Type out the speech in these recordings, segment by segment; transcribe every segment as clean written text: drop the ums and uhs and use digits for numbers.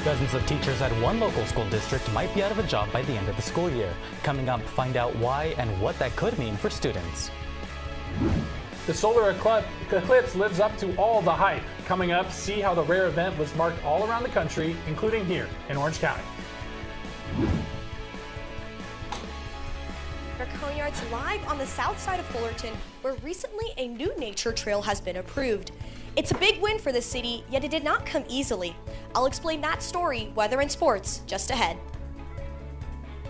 Dozens of teachers at one local school district might be out of a job by the end of the school year. Coming up, find out why and what that could mean for students. The solar eclipse lives up to all the hype. Coming up, see how the rare event was marked all around the country, including here in Orange County. Our Coneyards live on the south side of Fullerton, where recently a new nature trail has been approved. It's a big win for the city, yet it did not come easily. I'll explain that story, weather and sports, just ahead.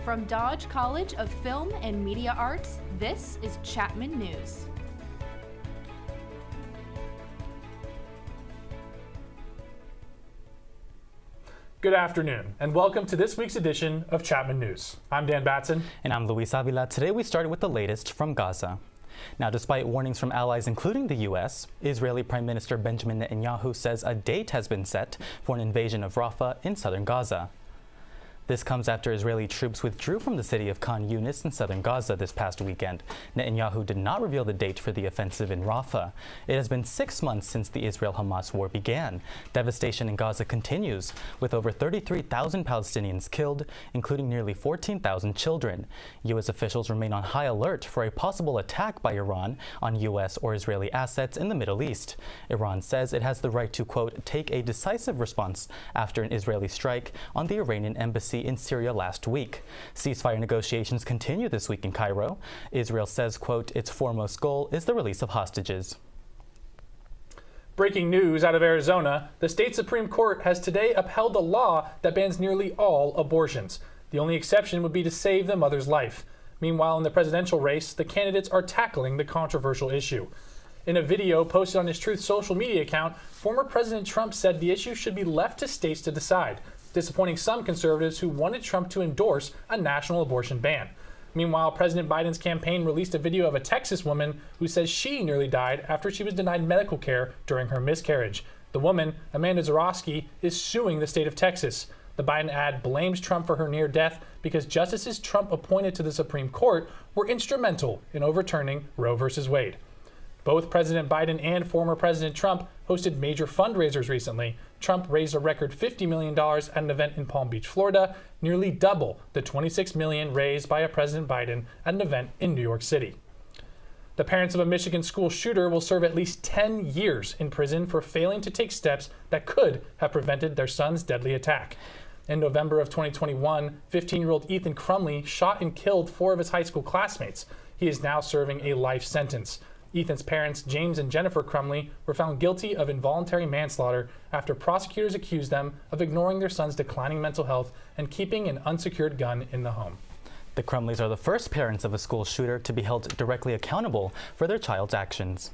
From Dodge College of Film and Media Arts, this is Chapman News. Good afternoon, and welcome to this week's edition of Chapman News. I'm Dan Batson. And I'm Luis Avila. Today we started with the latest from Gaza. Now, despite warnings from allies, including the U.S., Israeli Prime Minister Benjamin Netanyahu says a date has been set for an invasion of Rafah in southern Gaza. This comes after Israeli troops withdrew from the city of Khan Yunis in southern Gaza this past weekend. Netanyahu did not reveal the date for the offensive in Rafah. It has been 6 months since the Israel-Hamas war began. Devastation in Gaza continues, with over 33,000 Palestinians killed, including nearly 14,000 children. U.S. officials remain on high alert for a possible attack by Iran on U.S. or Israeli assets in the Middle East. Iran says it has the right to, quote, take a decisive response after an Israeli strike on the Iranian embassy in Syria last week. Ceasefire negotiations continue this week in Cairo. Israel says, quote, its foremost goal is the release of hostages. Breaking news out of Arizona, the state Supreme Court has today upheld a law that bans nearly all abortions. The only exception would be to save the mother's life. Meanwhile, in the presidential race, the candidates are tackling the controversial issue. In a video posted on his Truth social media account, former President Trump said the issue should be left to states to decide, disappointing some conservatives who wanted Trump to endorse a national abortion ban. Meanwhile, President Biden's campaign released a video of a Texas woman who says she nearly died after she was denied medical care during her miscarriage. The woman, Amanda Zarowski, is suing the state of Texas. The Biden ad blames Trump for her near death because justices Trump appointed to the Supreme Court were instrumental in overturning Roe v. Wade. Both President Biden and former President Trump hosted major fundraisers recently. Trump raised a record $50 million at an event in Palm Beach, Florida, nearly double the $26 million raised by President Biden at an event in New York City. The parents of a Michigan school shooter will serve at least 10 years in prison for failing to take steps that could have prevented their son's deadly attack. In November of 2021, 15-year-old Ethan Crumley shot and killed 4 of his high school classmates. He is now serving a life sentence. Ethan's parents, James and Jennifer Crumley, were found guilty of involuntary manslaughter after prosecutors accused them of ignoring their son's declining mental health and keeping an unsecured gun in the home. The Crumleys are the first parents of a school shooter to be held directly accountable for their child's actions.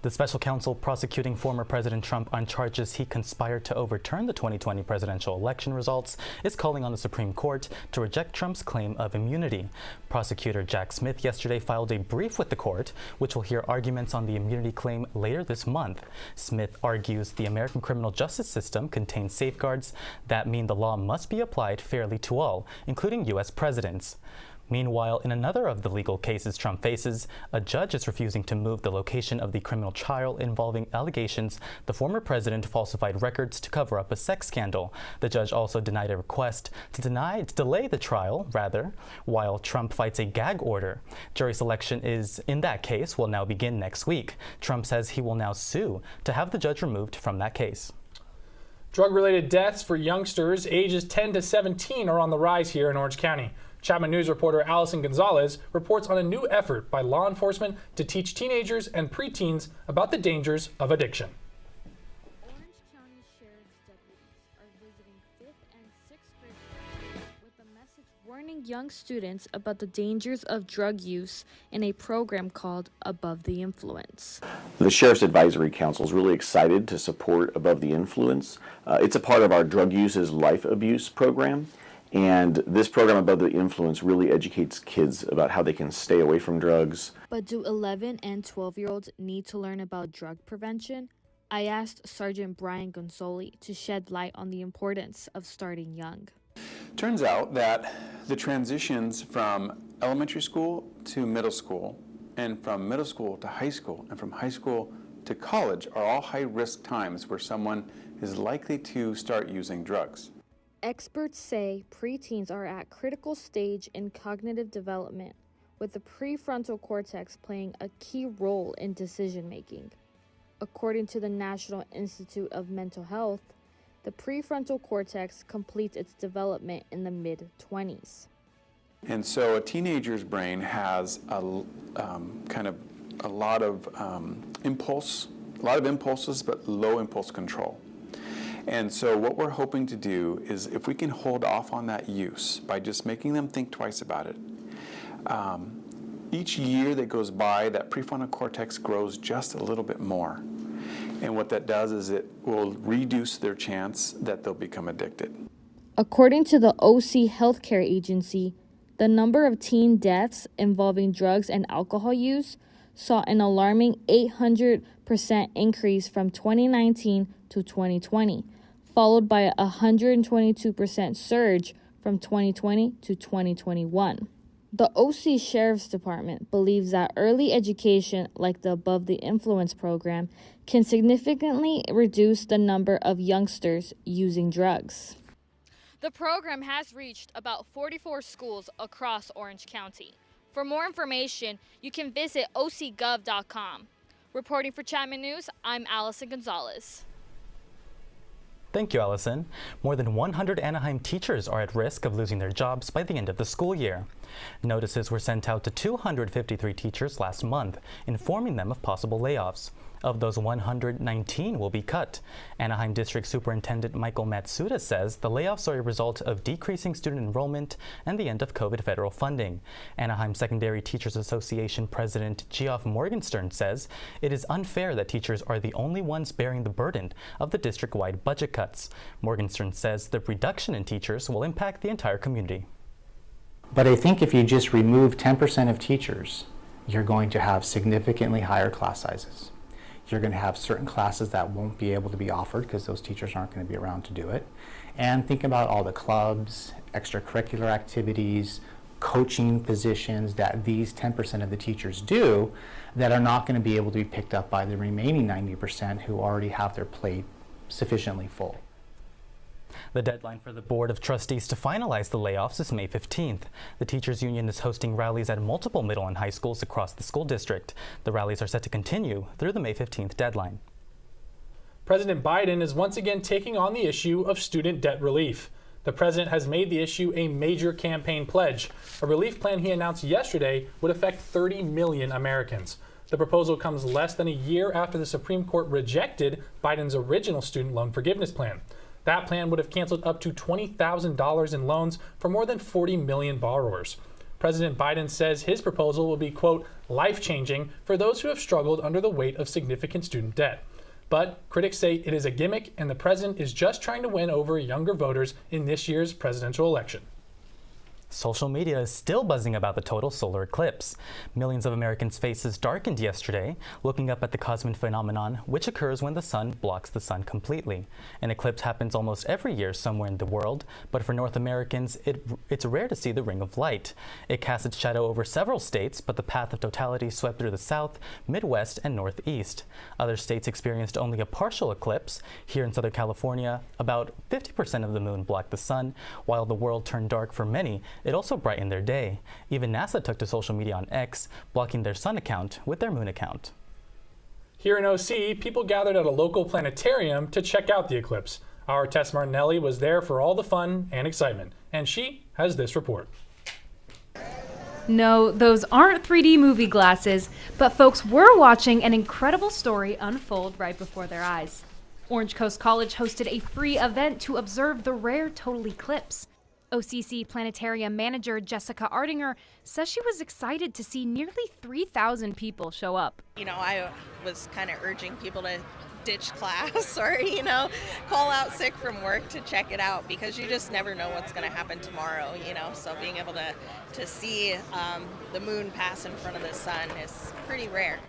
The special counsel prosecuting former President Trump on charges he conspired to overturn the 2020 presidential election results is calling on the Supreme Court to reject Trump's claim of immunity. Prosecutor Jack Smith yesterday filed a brief with the court, which will hear arguments on the immunity claim later this month. Smith argues the American criminal justice system contains safeguards that mean the law must be applied fairly to all, including U.S. presidents. Meanwhile, in another of the legal cases Trump faces, a judge is refusing to move the location of the criminal trial involving allegations the former president falsified records to cover up a sex scandal. The judge also denied a request to delay the trial, while Trump fights a gag order. Jury selection in that case will now begin next week. Trump says he will now sue to have the judge removed from that case. Drug-related deaths for youngsters ages 10 to 17 are on the rise here in Orange County. Chapman News reporter Allison Gonzalez reports on a new effort by law enforcement to teach teenagers and preteens about the dangers of addiction. Orange County Sheriff's deputies are visiting 5th and 6th grade with a message warning young students about the dangers of drug use in a program called Above the Influence. The Sheriff's Advisory Council is really excited to support Above the Influence. It's a part of our Drug Uses Life Abuse program. And this program, Above the Influence, really educates kids about how they can stay away from drugs. But do 11 and 12-year-olds need to learn about drug prevention? I asked Sergeant Brian Gonzoli to shed light on the importance of starting young. Turns out that the transitions from elementary school to middle school, and from middle school to high school, and from high school to college are all high-risk times where someone is likely to start using drugs. Experts say preteens are at critical stage in cognitive development, with the prefrontal cortex playing a key role in decision making. According to the National Institute of Mental Health, the prefrontal cortex completes its development in the mid-20s. And so a teenager's brain has a lot of impulses, but low impulse control. And so what we're hoping to do is, if we can hold off on that use by just making them think twice about it, each year that goes by, that prefrontal cortex grows just a little bit more. And what that does is it will reduce their chance that they'll become addicted. According to the OC Healthcare Agency, the number of teen deaths involving drugs and alcohol use saw an alarming 800% increase from 2019 to 2020, followed by a 122% surge from 2020 to 2021. The OC Sheriff's Department believes that early education, like the Above the Influence program, can significantly reduce the number of youngsters using drugs. The program has reached about 44 schools across Orange County. For more information, you can visit ocgov.com. Reporting for Chapman News, I'm Allison Gonzalez. Thank you, Allison. More than 100 Anaheim teachers are at risk of losing their jobs by the end of the school year. Notices were sent out to 253 teachers last month, informing them of possible layoffs. Of those, 119 will be cut. Anaheim District Superintendent Michael Matsuda says the layoffs are a result of decreasing student enrollment and the end of COVID federal funding. Anaheim Secondary Teachers Association President Geoff Morgenstern says it is unfair that teachers are the only ones bearing the burden of the district-wide budget cuts. Morgenstern says the reduction in teachers will impact the entire community. But I think if you just remove 10% of teachers, you're going to have significantly higher class sizes. You're going to have certain classes that won't be able to be offered because those teachers aren't going to be around to do it. And think about all the clubs, extracurricular activities, coaching positions that these 10% of the teachers do that are not going to be able to be picked up by the remaining 90% who already have their plate sufficiently full. The deadline for the Board of Trustees to finalize the layoffs is May 15th. The teachers union is hosting rallies at multiple middle and high schools across the school district. The rallies are set to continue through the May 15th deadline. President Biden is once again taking on the issue of student debt relief. The president has made the issue a major campaign pledge. A relief plan he announced yesterday would affect 30 million Americans. The proposal comes less than a year after the Supreme Court rejected Biden's original student loan forgiveness plan. That plan would have canceled up to $20,000 in loans for more than 40 million borrowers. President Biden says his proposal will be, quote, life-changing for those who have struggled under the weight of significant student debt. But critics say it is a gimmick and the president is just trying to win over younger voters in this year's presidential election. Social media is still buzzing about the total solar eclipse. Millions of Americans' faces darkened yesterday, looking up at the cosmic phenomenon, which occurs when the sun blocks the sun completely. An eclipse happens almost every year somewhere in the world, but for North Americans, it's rare to see the ring of light. It casts its shadow over several states, but the path of totality swept through the South, Midwest, and Northeast. Other states experienced only a partial eclipse. Here in Southern California, about 50% of the moon blocked the sun, while the world turned dark for many. It also brightened their day. Even NASA took to social media on X, blocking their sun account with their moon account. Here in OC, people gathered at a local planetarium to check out the eclipse. Our Tess Martinelli was there for all the fun and excitement, and she has this report. No, those aren't 3D movie glasses, but folks were watching an incredible story unfold right before their eyes. Orange Coast College hosted a free event to observe the rare total eclipse. OCC Planetarium manager Jessica Ardinger says she was excited to see nearly 3,000 people show up. You know, I was kind of urging people to ditch class or, call out sick from work to check it out because you just never know what's going to happen tomorrow, So being able to see the moon pass in front of the sun is pretty rare.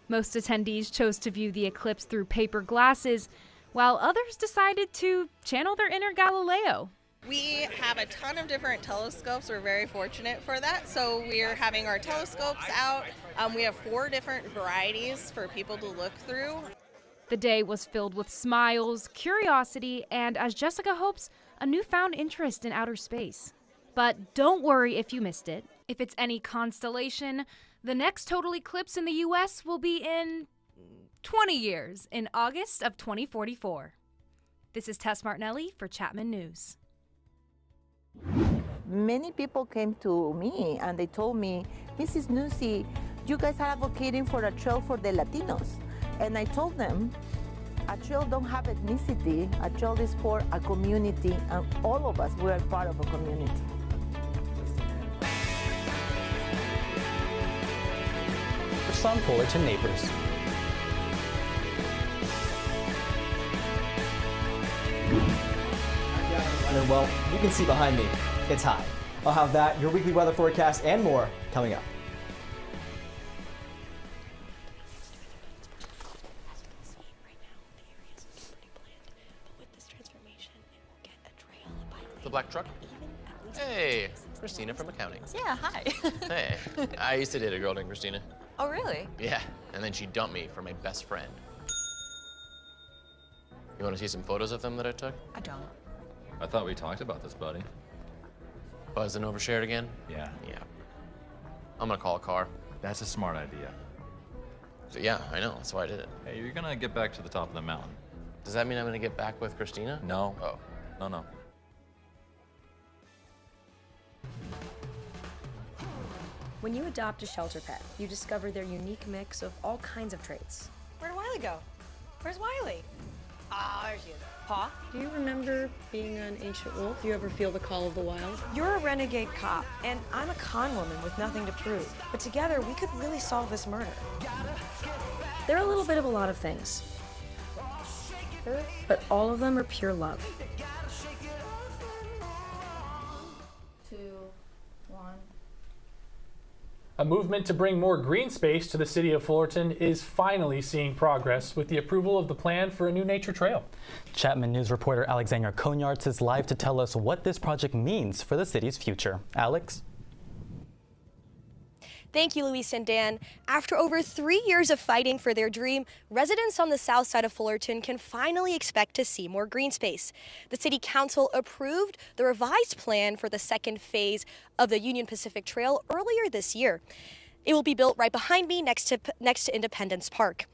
Most attendees chose to view the eclipse through paper glasses, while others decided to channel their inner Galileo. We have a ton of different telescopes. We're very fortunate for that. So we're having our telescopes out. We have 4 different varieties for people to look through. The day was filled with smiles, curiosity, and, as Jessica hopes, a newfound interest in outer space. But don't worry if you missed it. If it's any constellation, the next total eclipse in the U.S. will be in 20 years, in August of 2044. This is Tess Martinelli for Chapman News. Many people came to me and they told me, Mrs. Newsy, you guys are advocating for a trail for the Latinos. And I told them, a trail don't have ethnicity. A trail is for a community, and all of us, we are part of a community. For some Fullerton neighbors. And well, you can see behind me, it's high. I'll have that, your weekly weather forecast, and more coming up. The black truck? Hey, Christina from accounting. Yeah, hi. Hey, I used to date a girl named Christina. Oh, really? Yeah, and then she dumped me for my best friend. You want to see some photos of them that I took? I don't. I thought we talked about this, buddy. Buzzed and overshared again? Yeah. Yeah. I'm gonna call a car. That's a smart idea. So yeah, I know, that's why I did it. Hey, you're gonna get back to the top of the mountain. Does that mean I'm gonna get back with Christina? No. Oh. No. When you adopt a shelter pet, you discover their unique mix of all kinds of traits. Where'd Wiley go? Where's Wiley? Ah, there she is. Paw? Do you remember being an ancient wolf? Do you ever feel the call of the wild? You're a renegade cop, and I'm a con woman with nothing to prove. But together, we could really solve this murder. They're a little bit of a lot of things, but all of them are pure love. 2, 1. A movement to bring more green space to the city of Fullerton is finally seeing progress with the approval of the plan for a new nature trail. Chapman News reporter Alexandra Konyarts is live to tell us what this project means for the city's future. Alex? Thank you, Luis and Dan. After over 3 years of fighting for their dream, residents on the south side of Fullerton can finally expect to see more green space. The City Council approved the revised plan for the second phase of the Union Pacific Trail earlier this year. It will be built right behind me next to Independence Park.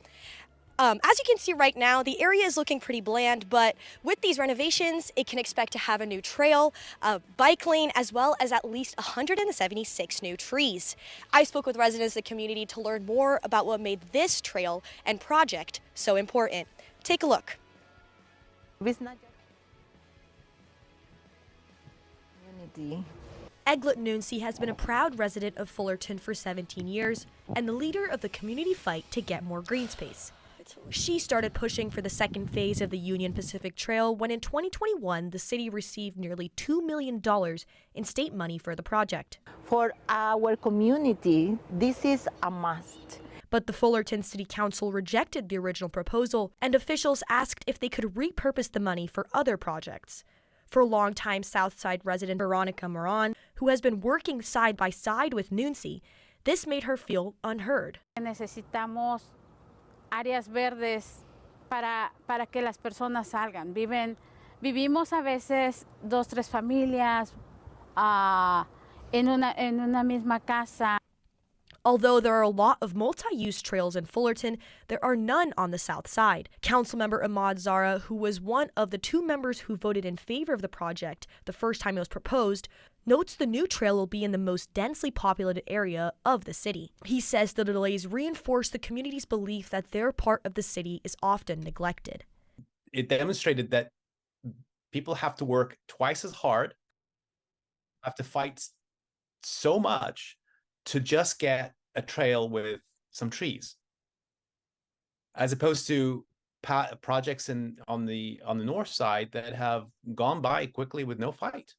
As you can see right now, the area is looking pretty bland, but with these renovations, it can expect to have a new trail, a bike lane, as well as at least 176 new trees. I spoke with residents of the community to learn more about what made this trail and project so important. Take a look. Eglett Noonsey has been a proud resident of Fullerton for 17 years and the leader of the community fight to get more green space. She started pushing for the second phase of the Union Pacific Trail when in 2021, the city received nearly $2 million in state money for the project. For our community, this is a must. But the Fullerton City Council rejected the original proposal, and officials asked if they could repurpose the money for other projects. For longtime Southside resident Veronica Moran, who has been working side by side with Noonsey, this made her feel unheard. Necesitamos áreas verdes para que las personas salgan. Vivimos a veces 2, 3 familias en una misma casa. Although there are a lot of multi-use trails in Fullerton, there are none on the south side. Councilmember Ahmad Zara, who was one of the 2 members who voted in favor of the project the first time it was proposed, notes the new trail will be in the most densely populated area of the city. He says the delays reinforce the community's belief that their part of the city is often neglected. It demonstrated that people have to work twice as hard, have to fight so much to just get a trail with some trees, as opposed to projects on the north side that have gone by quickly with no fight.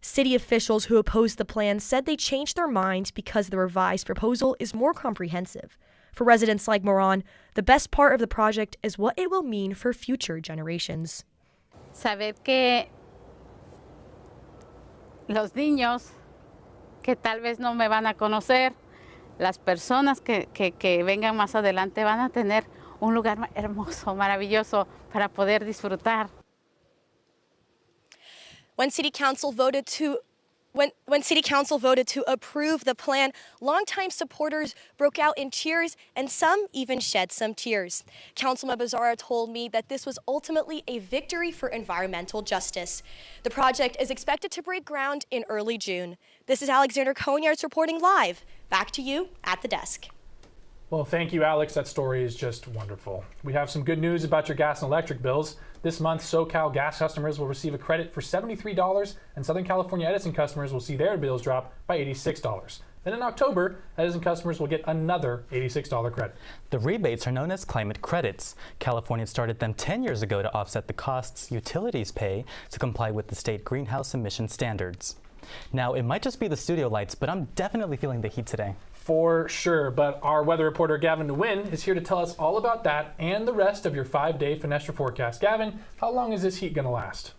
City officials who opposed the plan said they changed their minds because the revised proposal is more comprehensive. For residents like Moran, the best part of the project is what it will mean for future generations. Saber que los niños que tal vez no me van a conocer, las personas que vengan más adelante van a tener un lugar hermoso, maravilloso para poder disfrutar. When City Council voted to approve the plan, longtime supporters broke out in cheers and some even shed some tears. Councilman Bizzara told me that this was ultimately a victory for environmental justice. The project is expected to break ground in early June. This is Alexander Konyards reporting live. Back to you at the desk. Well, thank you, Alex. That story is just wonderful. We have some good news about your gas and electric bills. This month, SoCal gas customers will receive a credit for $73, and Southern California Edison customers will see their bills drop by $86. Then in October, Edison customers will get another $86 credit. The rebates are known as climate credits. California started them 10 years ago to offset the costs utilities pay to comply with the state greenhouse emission standards. Now, it might just be the studio lights, but I'm definitely feeling the heat today. For sure, but our weather reporter Gavin Nguyen is here to tell us all about that and the rest of your 5-day Fenestra forecast. Gavin, how long is this heat going to last?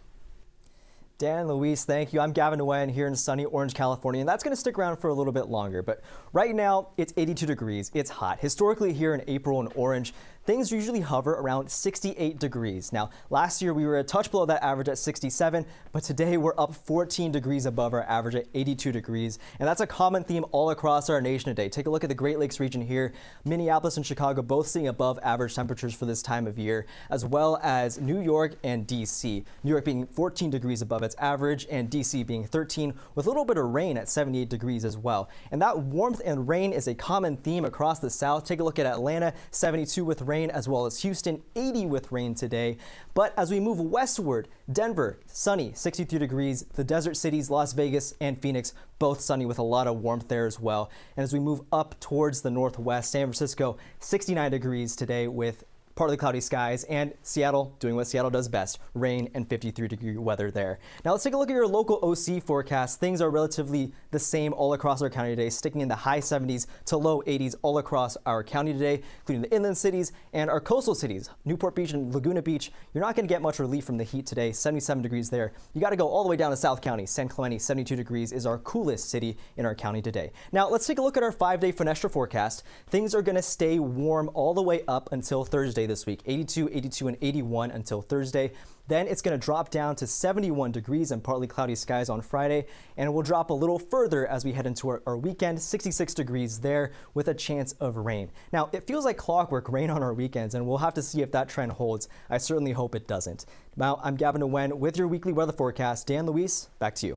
Dan, Luis, thank you. I'm Gavin Nguyen here in sunny Orange, California, and that's going to stick around for a little bit longer. But right now, it's 82 degrees. It's hot. Historically, here in April in Orange, things usually hover around 68 degrees. Now, last year we were a touch below that average at 67, but today we're up 14 degrees above our average at 82 degrees. And that's a common theme all across our nation today. Take a look at the Great Lakes region here. Minneapolis and Chicago both seeing above average temperatures for this time of year, as well as New York and DC. New York being 14 degrees above its average and DC being 13 with a little bit of rain at 78 degrees as well. And that warmth and rain is a common theme across the South. Take a look at Atlanta, 72 with rain, as well as Houston, 80 with rain today. But as we move westward, Denver, sunny, 63 degrees. The desert cities, Las Vegas and Phoenix, both sunny with a lot of warmth there as well. And as we move up towards the northwest, San Francisco, 69 degrees today with partly cloudy skies, and Seattle doing what Seattle does best, rain and 53-degree weather there. Now let's take a look at your local OC forecast. Things are relatively the same all across our county today, sticking in the high 70s to low 80s all across our county today, including the inland cities and our coastal cities, Newport Beach and Laguna Beach. You're not going to get much relief from the heat today, 77 degrees there. You got to go all the way down to South County. San Clemente, 72 degrees is our coolest city in our county today. Now let's take a look at our 5-day Fenestra forecast. Things are going to stay warm all the way up until Thursday this week, 82, 82, and 81 until Thursday. Then it's going to drop down to 71 degrees and partly cloudy skies on Friday, and it will drop a little further as we head into our weekend, 66 degrees there with a chance of rain. Now, it feels like clockwork rain on our weekends, and we'll have to see if that trend holds. I certainly hope it doesn't. Now, I'm Gavin Nguyen with your weekly weather forecast. Dan, Luis, back to you.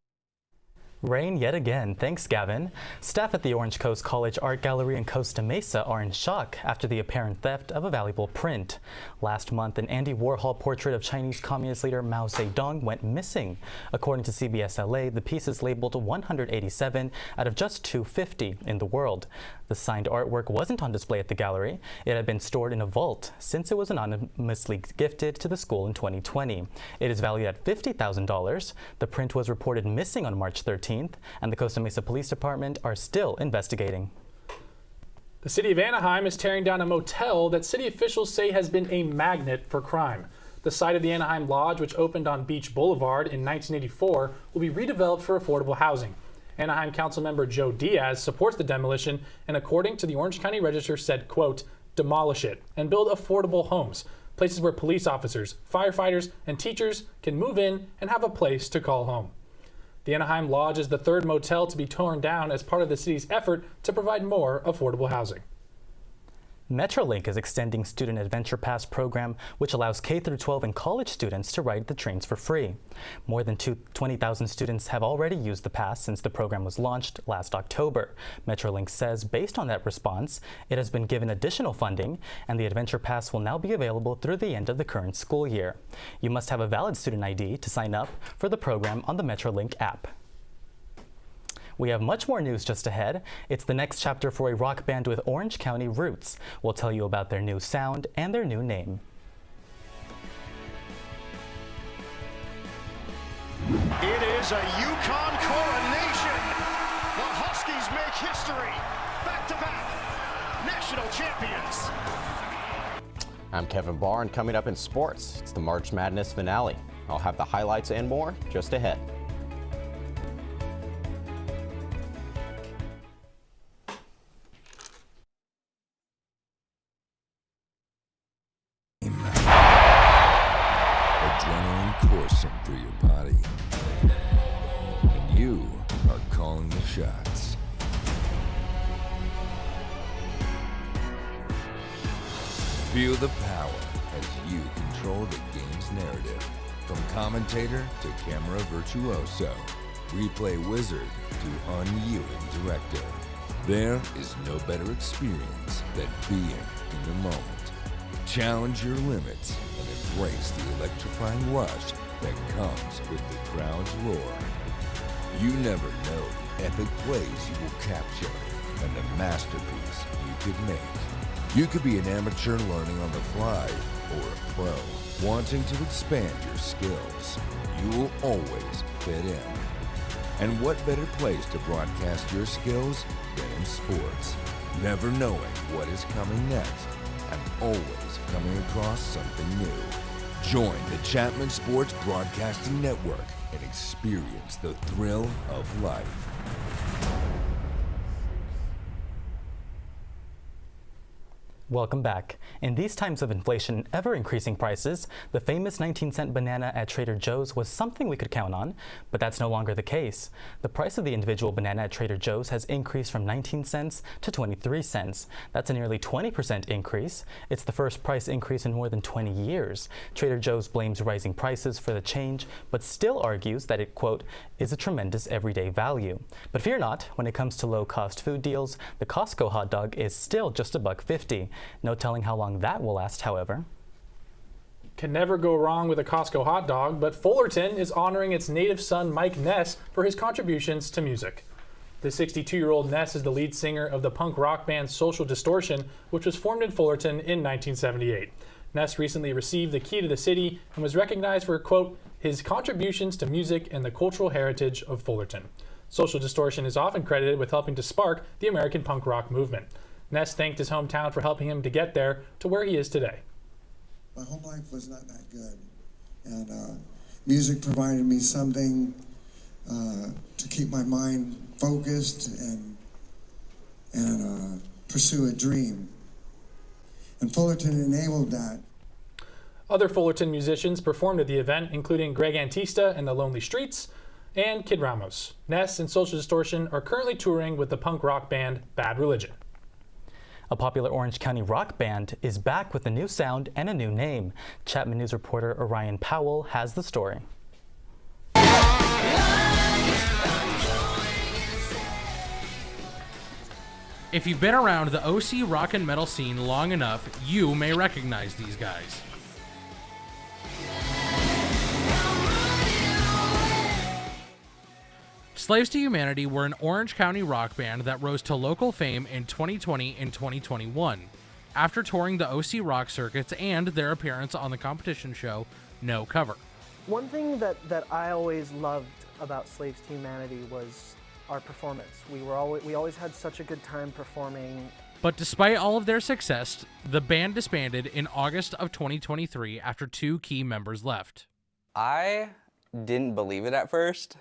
Rain yet again. Thanks, Gavin. Staff at the Orange Coast College Art Gallery in Costa Mesa are in shock after the apparent theft of a valuable print. Last month, an Andy Warhol portrait of Chinese Communist leader Mao Zedong went missing. According to CBS LA, the piece is labeled 187 out of just 250 in the world. The signed artwork wasn't on display at the gallery. It had been stored in a vault since it was anonymously gifted to the school in 2020. It is valued at $50,000. The print was reported missing on March 13th, and the Costa Mesa Police Department are still investigating. The city of Anaheim is tearing down a motel that city officials say has been a magnet for crime. The site of the Anaheim Lodge, which opened on Beach Boulevard in 1984, will be redeveloped for affordable housing. Anaheim Councilmember Joe Diaz supports the demolition and, according to the Orange County Register, said, quote, demolish it and build affordable homes, places where police officers, firefighters, and teachers can move in and have a place to call home. The Anaheim Lodge is the third motel to be torn down as part of the city's effort to provide more affordable housing. Metrolink is extending Student Adventure Pass program, which allows K-12 and college students to ride the trains for free. More than 20,000 students have already used the pass since the program was launched last October. Metrolink says based on that response, it has been given additional funding, and the Adventure Pass will now be available through the end of the current school year. You must have a valid student ID to sign up for the program on the Metrolink app. We have much more news just ahead. It's the next chapter for a rock band with Orange County roots. We'll tell you about their new sound and their new name. It is a Yukon coronation. The Huskies make history. Back-to-back national champions. I'm Kevin Barr, and coming up in sports, it's the March Madness finale. I'll have the highlights and more just ahead. coursing through your body. And you are calling the shots. Feel the power as you control the game's narrative. From commentator to camera virtuoso, replay wizard to unyielding director. There is no better experience than being in the moment. Challenge your limits and embrace the electrifying rush that comes with the crowd's roar. You never know the epic plays you will capture and the masterpiece you could make. You could be an amateur learning on the fly or a pro wanting to expand your skills. You will always fit in. And what better place to broadcast your skills than in sports? Never knowing what is coming next and always coming across something new. Join the Chapman Sports Broadcasting Network and experience the thrill of life. Welcome back. In these times of inflation and ever-increasing prices, the famous 19-cent banana at Trader Joe's was something we could count on, but that's no longer the case. The price of the individual banana at Trader Joe's has increased from 19 cents to 23 cents. That's a nearly 20% increase. It's the first price increase in more than 20 years. Trader Joe's blames rising prices for the change, but still argues that it, quote, is a tremendous everyday value. But fear not, when it comes to low-cost food deals, the Costco hot dog is still just $1.50. No telling how long that will last, however. Can never go wrong with a Costco hot dog, but Fullerton is honoring its native son, Mike Ness, for his contributions to music. The 62-year-old Ness is the lead singer of the punk rock band Social Distortion, which was formed in Fullerton in 1978. Ness recently received the key to the city and was recognized for, quote, his contributions to music and the cultural heritage of Fullerton. Social Distortion is often credited with helping to spark the American punk rock movement. Ness thanked his hometown for helping him to get there to where he is today. My home life was not that good, and music provided me something to keep my mind focused and pursue a dream. And Fullerton enabled that. Other Fullerton musicians performed at the event, including Greg Antista and the Lonely Streets and Kid Ramos. Ness and Social Distortion are currently touring with the punk rock band Bad Religion. A popular Orange County rock band is back with a new sound and a new name. Chapman News reporter Orion Powell has the story. If you've been around the OC rock and metal scene long enough, you may recognize these guys. Slaves to Humanity were an Orange County rock band that rose to local fame in 2020 and 2021, after touring the OC rock circuits and their appearance on the competition show No Cover. One thing that I always loved about Slaves to Humanity was our performance. We always had such a good time performing. But despite all of their success, the band disbanded in August of 2023 after 2 key members left. I didn't believe it at first.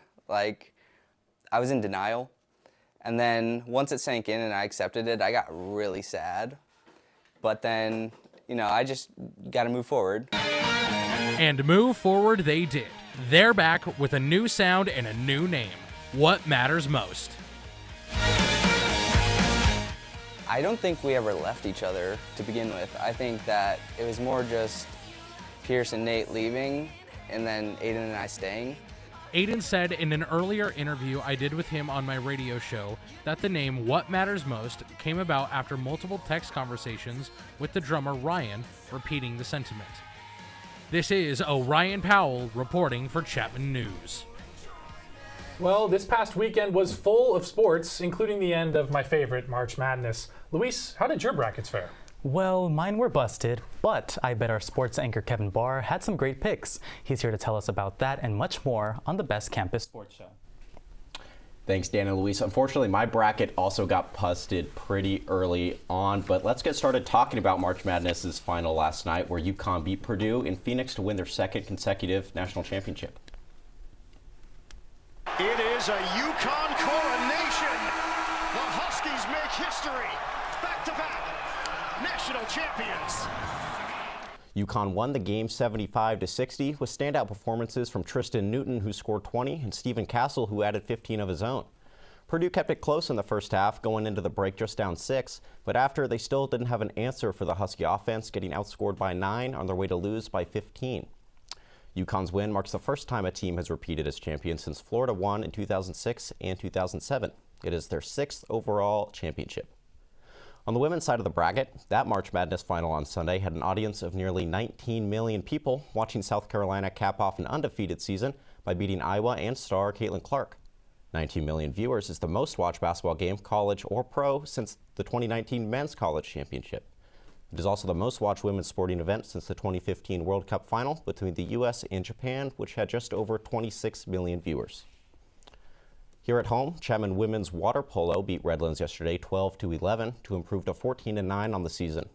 I was in denial. And then once it sank in and I accepted it, I got really sad. But then, I just got to move forward. And move forward they did. They're back with a new sound and a new name. What Matters Most. I don't think we ever left each other to begin with. I think that it was more just Pierce and Nate leaving and then Aiden and I staying. Aiden said in an earlier interview I did with him on my radio show that the name What Matters Most came about after multiple text conversations with the drummer Ryan repeating the sentiment. This is Orion Powell reporting for Chapman News. Well, this past weekend was full of sports, including the end of my favorite, March Madness. Luis, how did your brackets fare? Well, mine were busted, but I bet our sports anchor Kevin Barr had some great picks. He's here to tell us about that and much more on the Best Campus Sports Show. Thanks, Dan and Luis. Unfortunately, my bracket also got busted pretty early on, but let's get started talking about March Madness's final last night, where UConn beat Purdue in Phoenix to win their second consecutive national championship. It is a UConn coronation. The Huskies make history. Back-to-back national champions. UConn won the game 75-60 with standout performances from Tristan Newton, who scored 20, and Stephen Castle, who added 15 of his own. Purdue kept it close in the first half, going into the break just down 6, but after they still didn't have an answer for the Husky offense, getting outscored by 9 on their way to lose by 15. UConn's win marks the first time a team has repeated as champion since Florida won in 2006 and 2007. It is their 6th overall championship. On the women's side of the bracket, that March Madness final on Sunday had an audience of nearly 19 million people watching South Carolina cap off an undefeated season by beating Iowa and star Caitlin Clark. 19 million viewers is the most watched basketball game, college or pro, since the 2019 Men's College Championship. It is also the most watched women's sporting event since the 2015 World Cup final between the U.S. and Japan, which had just over 26 million viewers. Here at home, Chapman women's water polo beat Redlands yesterday 12-11 to improve to 14-9 on the season.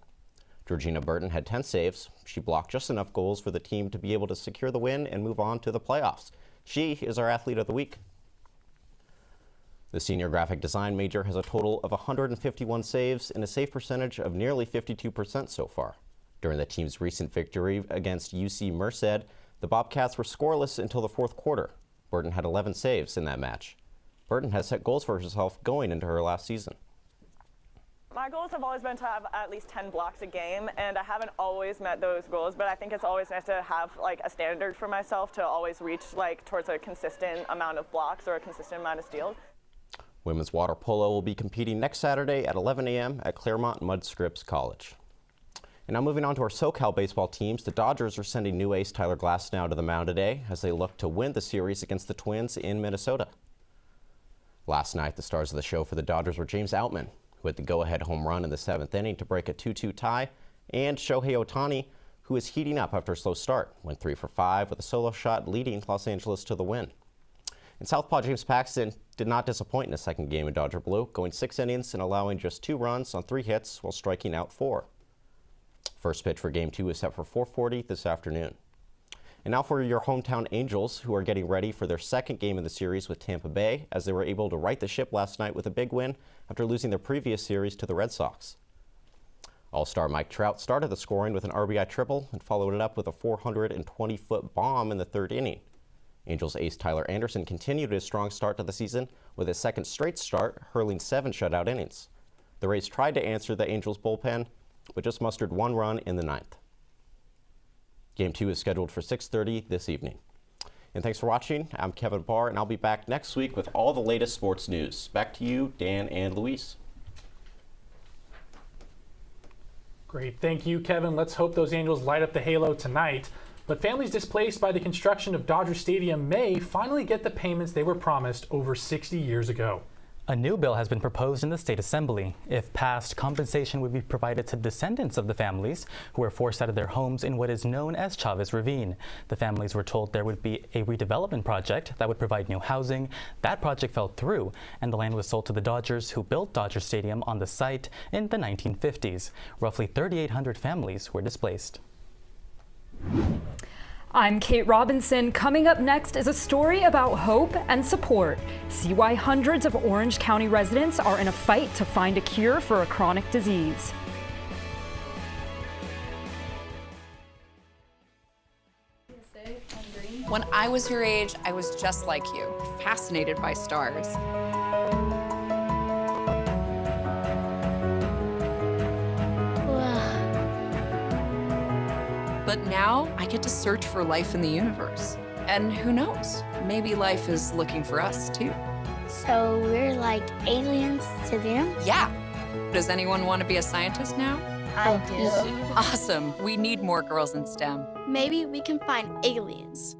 Georgina Burton had 10 saves. She blocked just enough goals for the team to be able to secure the win and move on to the playoffs. She is our athlete of the week. The senior graphic design major has a total of 151 saves and a save percentage of nearly 52% so far. During the team's recent victory against UC Merced, the Bobcats were scoreless until the fourth quarter. Burton had 11 saves in that match. Burton has set goals for herself going into her last season. My goals have always been to have at least 10 blocks a game, and I haven't always met those goals, but I think it's always nice to have like a standard for myself to always reach like towards a consistent amount of blocks or a consistent amount of steals. Women's water polo will be competing next Saturday at 11 a.m. at Claremont Mudscripps College. And now moving on to our SoCal baseball teams, the Dodgers are sending new ace Tyler Glasnow to the mound today as they look to win the series against the Twins in Minnesota. Last night, the stars of the show for the Dodgers were James Outman, who had the go-ahead home run in the 7th inning to break a 2-2 tie, and Shohei Ohtani, who is heating up after a slow start, went 3 for 5 with a solo shot leading Los Angeles to the win. And Southpaw James Paxton did not disappoint in his second game in Dodger Blue, going 6 innings and allowing just 2 runs on 3 hits while striking out 4. First pitch for Game 2 is set for 4:40 this afternoon. And now for your hometown Angels, who are getting ready for their second game in the series with Tampa Bay, as they were able to right the ship last night with a big win after losing their previous series to the Red Sox. All-star Mike Trout started the scoring with an RBI triple and followed it up with a 420-foot bomb in the 3rd inning. Angels ace Tyler Anderson continued his strong start to the season with his second straight start, hurling 7 shutout innings. The Rays tried to answer the Angels bullpen, but just mustered 1 run in the 9th. Game 2 is scheduled for 6:30 this evening. And thanks for watching. I'm Kevin Barr, and I'll be back next week with all the latest sports news. Back to you, Dan and Luis. Great. Thank you, Kevin. Let's hope those Angels light up the halo tonight. But families displaced by the construction of Dodger Stadium may finally get the payments they were promised over 60 years ago. A new bill has been proposed in the state assembly. If passed, compensation would be provided to descendants of the families who were forced out of their homes in what is known as Chavez Ravine. The families were told there would be a redevelopment project that would provide new housing. That project fell through, and the land was sold to the Dodgers, who built Dodger Stadium on the site in the 1950s. Roughly 3,800 families were displaced. I'm Kate Robinson. Coming up next is a story about hope and support. See why hundreds of Orange County residents are in a fight to find a cure for a chronic disease. When I was your age, I was just like you, fascinated by stars. But now I get to search for life in the universe. And who knows, maybe life is looking for us too. So we're like aliens to them? Yeah. Does anyone want to be a scientist now? I do. Awesome. We need more girls in STEM. Maybe we can find aliens.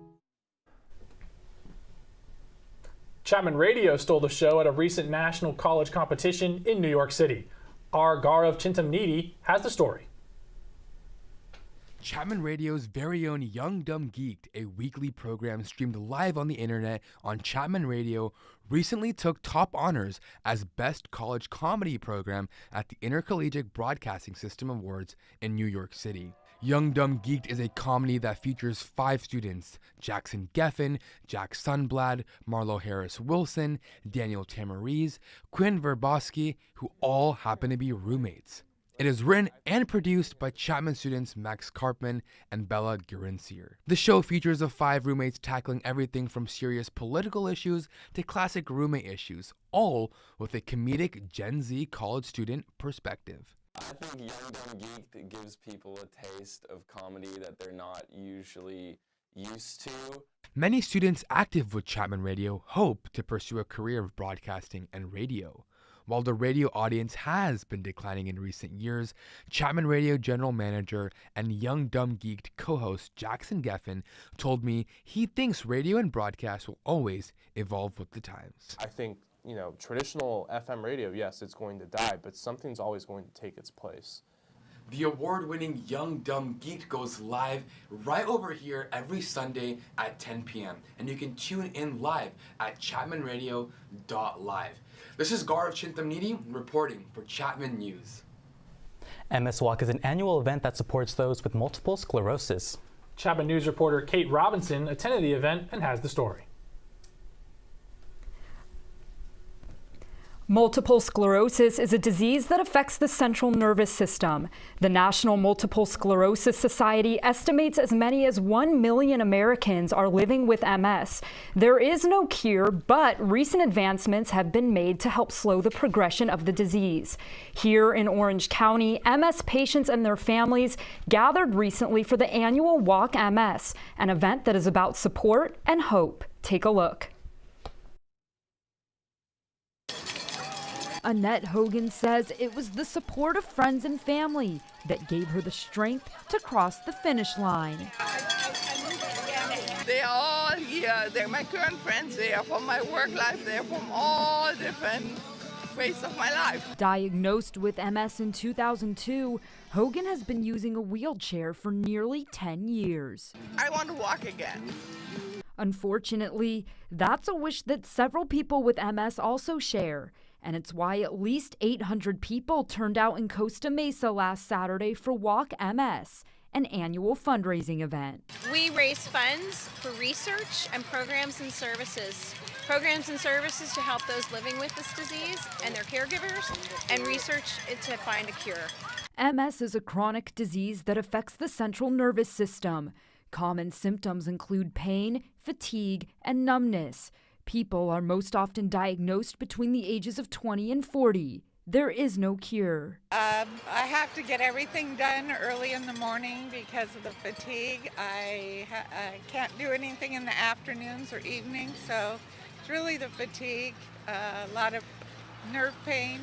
Chapman Radio stole the show at a recent national college competition in New York City. Our Gaurav Chintamneedi has the story. Chapman Radio's very own Young Dumb Geeked, a weekly program streamed live on the internet on Chapman Radio, recently took top honors as Best College Comedy Program at the Intercollegiate Broadcasting System Awards in New York City. Young Dumb Geeked is a comedy that features 5 students: Jackson Geffen, Jack Sunblad, Marlo Harris Wilson, Daniel Tamariz, Quinn Verboski, who all happen to be roommates. It is written and produced by Chapman students Max Karpman and Bella Gurinsier. The show features the 5 roommates tackling everything from serious political issues to classic roommate issues, all with a comedic Gen Z college student perspective. I think Young Dumb Geek gives people a taste of comedy that they're not usually used to. Many students active with Chapman Radio hope to pursue a career of broadcasting and radio. While the radio audience has been declining in recent years, Chapman Radio General Manager and Young Dumb Geeked co-host Jackson Geffen told me he thinks radio and broadcast will always evolve with the times. I think, traditional FM radio, yes, it's going to die, but something's always going to take its place. The award-winning Young Dumb Geek goes live right over here every Sunday at 10 p.m. And you can tune in live at chapmanradio.live. This is Gaurav Chintamniti reporting for Chapman News. MS Walk is an annual event that supports those with multiple sclerosis. Chapman News reporter Kate Robinson attended the event and has the story. Multiple sclerosis is a disease that affects the central nervous system. The National Multiple Sclerosis Society estimates as many as 1 million Americans are living with MS. There is no cure, but recent advancements have been made to help slow the progression of the disease. Here in Orange County, MS patients and their families gathered recently for the annual Walk MS, an event that is about support and hope. Take a look. Annette Hogan says it was the support of friends and family that gave her the strength to cross the finish line. They're all here. They're my current friends. They are from my work life. They're from all different ways of my life. Diagnosed with MS in 2002, Hogan has been using a wheelchair for nearly 10 years. I want to walk again. Unfortunately, that's a wish that several people with MS also share. And it's why at least 800 people turned out in Costa Mesa last Saturday for Walk MS, an annual fundraising event. We raise funds for research and programs and services. Programs and services to help those living with this disease and their caregivers, and research to find a cure. MS is a chronic disease that affects the central nervous system. Common symptoms include pain, fatigue, and numbness. People are most often diagnosed between the ages of 20 and 40. There is no cure. I have to get everything done early in the morning because of the fatigue. I can't do anything in the afternoons or evenings, so it's really the fatigue, a lot of nerve pain.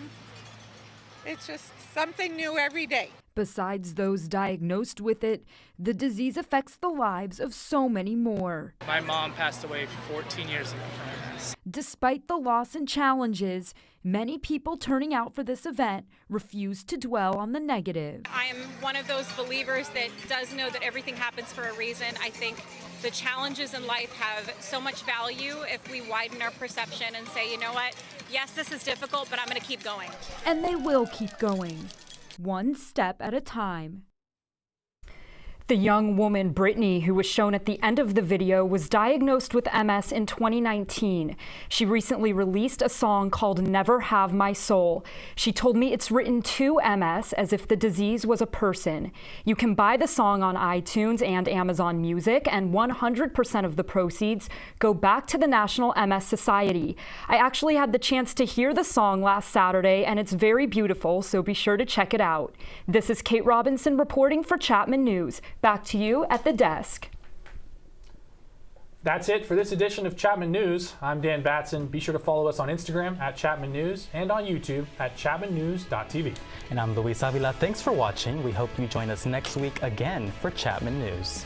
It's just something new every day. Besides those diagnosed with it, the disease affects the lives of so many more. My mom passed away 14 years ago from MS. Despite the loss and challenges, many people turning out for this event refuse to dwell on the negative. I am one of those believers that does know that everything happens for a reason. I think the challenges in life have so much value if we widen our perception and say, you know what, yes, this is difficult, but I'm going to keep going. And they will keep going, one step at a time. The young woman, Brittany, who was shown at the end of the video, was diagnosed with MS in 2019. She recently released a song called Never Have My Soul. She told me it's written to MS as if the disease was a person. You can buy the song on iTunes and Amazon Music, and 100% of the proceeds go back to the National MS Society. I actually had the chance to hear the song last Saturday, and it's very beautiful, so be sure to check it out. This is Kate Robinson reporting for Chapman News. Back to you at the desk. That's it for this edition of Chapman News. I'm Dan Batson. Be sure to follow us on Instagram at Chapman News and on YouTube at chapmannews.tv. And I'm Luis Avila. Thanks for watching. We hope you join us next week again for Chapman News.